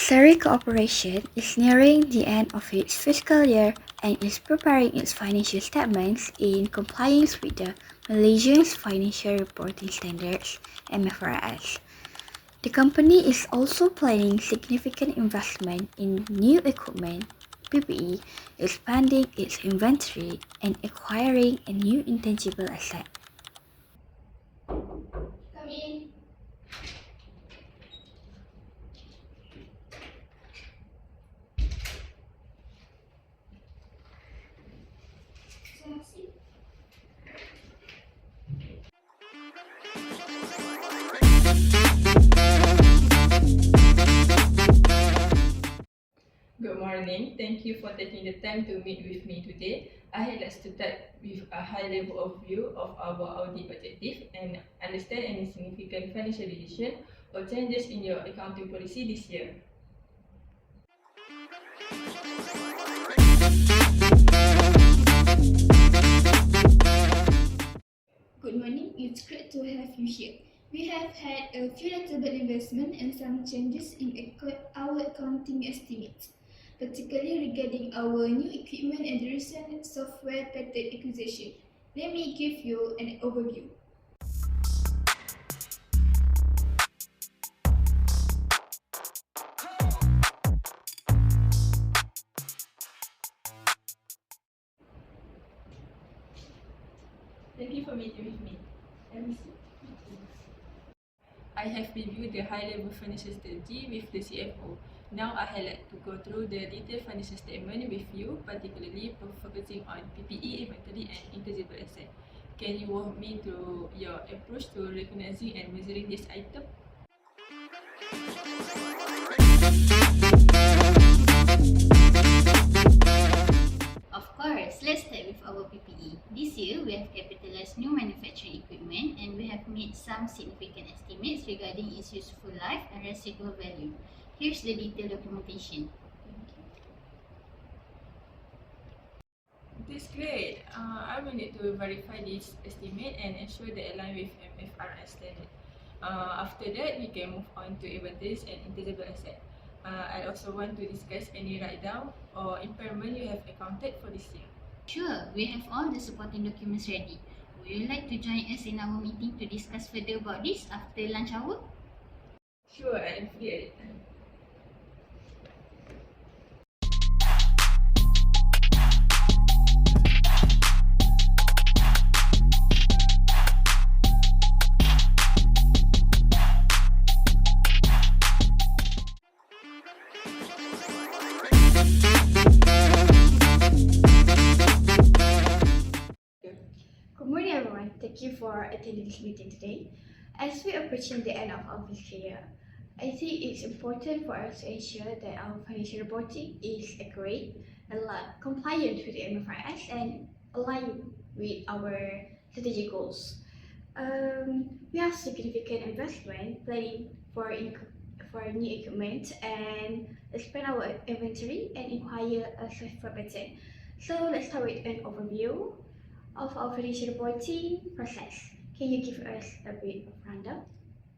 Surrey Corporation is nearing the end of its fiscal year and is preparing its financial statements in compliance with the Malaysian Financial Reporting Standards (MFRS). The company is also planning significant investment in new equipment (PPE), expanding its inventory, and acquiring a new intangible asset. Come in. Good morning. Thank you for taking the time to meet with me today. I'd like to start with a high-level overview of our audit objective and understand any significant financial decision or changes in your accounting policy this year. Good morning. It's great to have you here. We have had a few notable investments and some changes in our accounting estimates, particularly regarding our new equipment and the recent software patent acquisition. Let me give you an overview. Thank you for meeting with me. Let me see. I have reviewed the high-level financial strategy with the CFO. Now I'd like to go through the detailed financial statement with you, particularly focusing on PPE, inventory, and intangible asset. Can you walk me through your approach to recognizing and measuring this item? Of course, let's start with our PPE. This year, we have capitalized new manufacturing equipment and we have made some significant estimates regarding its useful life and residual value. Here's the detailed documentation. That's great. I will need to verify this estimate and ensure they align with MFRS standard. After that, we can move on to inventories and intangible asset. I also want to discuss any write-down or impairment you have accounted for this year. Sure, we have all the supporting documents ready. Would you like to join us in our meeting to discuss further about this after lunch hour? Sure, I am free at the time. Good morning, everyone. Thank you for attending this meeting today. As we are approaching the end of our fiscal year, I think it's important for us to ensure that our financial reporting is accurate, compliant with the MFRS, and aligned with our strategic goals. We have significant investment planning for new equipment and expand our inventory and acquire a software patent. So let's start with an overview of our financial reporting process. Can you give us a bit of rundown?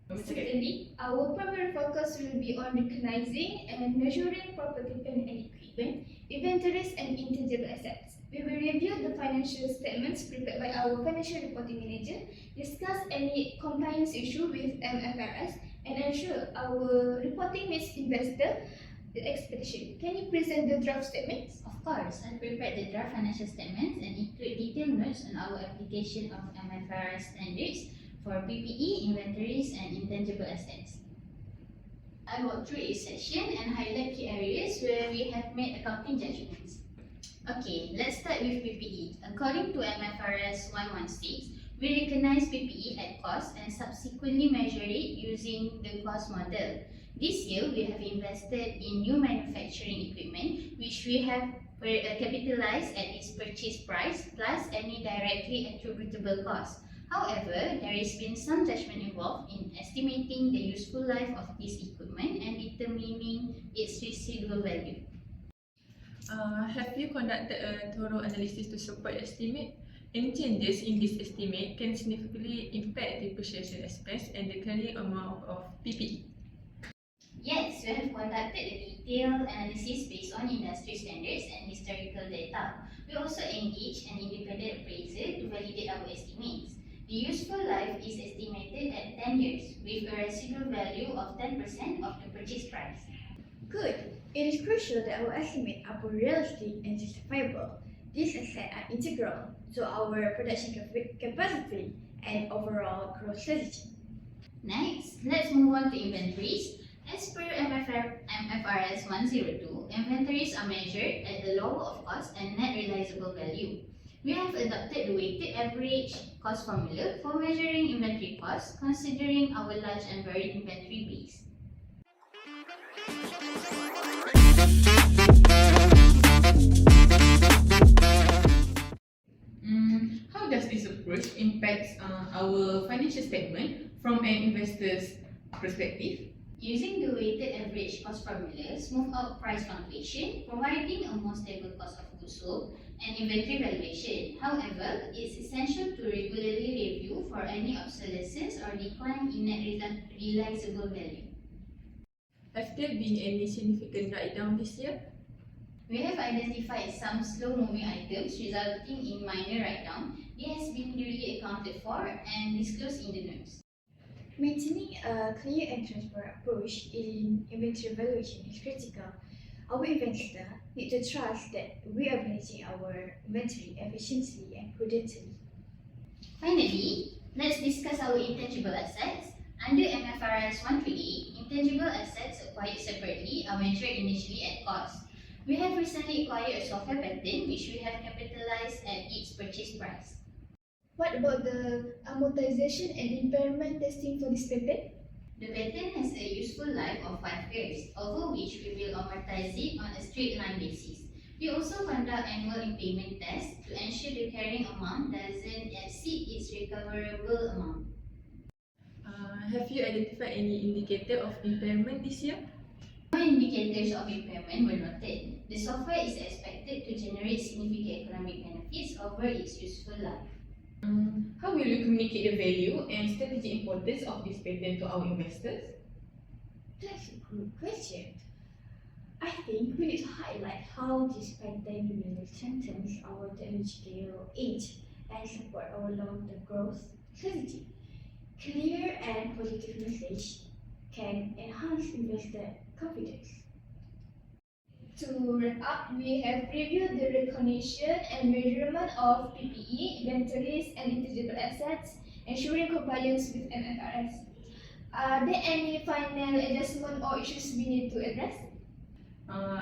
Certainly, our primary focus will be on recognizing and measuring property, plant and equipment, inventories, and intangible assets. We will review the financial statements prepared by our financial reporting manager, discuss any compliance issue with MFRS, and ensure our reporting meets investor expectation. Can you present the draft statements? Of course, I prepared the draft financial statements and include detailed notes on our application of MFRS standards for PPE, inventories, and intangible assets. I walk through each section and highlight key areas where we have made accounting judgments. Okay, let's start with PPE. According to MFRS 116, we recognize PPE at cost and subsequently measure it using the cost model. This year, we have invested in new manufacturing equipment, which we have capitalized at its purchase price plus any directly attributable cost. However, there has been some judgment involved in estimating the useful life of this equipment and determining its residual value. Have you conducted a thorough analysis to support the estimate? Any changes in this estimate can significantly impact depreciation expense and the carrying amount of PPE. Yes, we have conducted a detailed analysis based on industry standards and historical data. We also engaged an independent appraiser to validate our estimates. The useful life is estimated at 10 years, with a residual value of 10% of the purchase price. Good. It is crucial that our estimates are both realistic and justifiable. These assets are integral to our production capacity and overall growth strategy. Next, let's move on to inventories. As per MFRS 102, inventories are measured at the lower of cost and net realizable value. We have adopted the weighted average cost formula for measuring inventory costs, considering our large and varied inventory base. How does this approach impact our financial statement from an investor's perspective? Using the weighted average cost formula, smooth out price fluctuation, providing a more stable cost of goods sold and inventory valuation. However, it's essential to regularly review for any obsolescence or decline in net realizable value. Have there been any significant write-down this year? We have identified some slow-moving items resulting in minor write-down. It has been duly accounted for and disclosed in the notes. Maintaining a clear and transparent approach in inventory valuation is critical. Our investors need to trust that we are managing our inventory efficiently and prudently. Finally, let's discuss our intangible assets. Under MFRS 138, intangible assets acquired separately are measured initially at cost. We have recently acquired a software patent which we have capitalized at its purchase price. What about the amortization and impairment testing for this patent? The patent has a useful life of 5 years, over which we will amortize it on a straight line basis. We also conduct annual impairment tests to ensure the carrying amount doesn't exceed its recoverable amount. Have you identified any indicator of impairment this year? No indicators of impairment were noted. The software is expected to generate significant economic benefits over its useful life. How will you communicate the value and strategic importance of this patent to our investors? That's a good question. I think we need to highlight how this patent will strengthen our technological edge and support our long-term growth strategy. Clear and positive message can enhance investor confidence. To wrap up, we have reviewed the recognition and measurement of PPE, inventories, and intangible assets, ensuring compliance with MFRS. Are there any final adjustment or issues we need to address?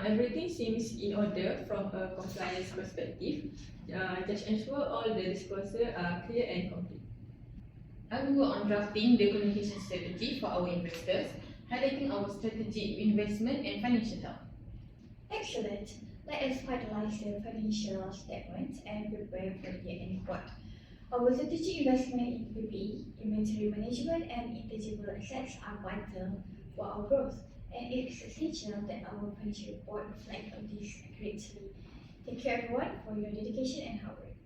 Everything seems in order from a compliance perspective. Just ensure all the disclosures are clear and complete. I will work on drafting the communication strategy for our investors, highlighting our strategic investment and financial health. Excellent. Let us finalize the financial statement and prepare for the year-end report. Our strategic investment in PPE, inventory management, and intangible assets are vital for our growth, and it is essential that our financial report reflect on this accurately. Thank you everyone for your dedication and hard work.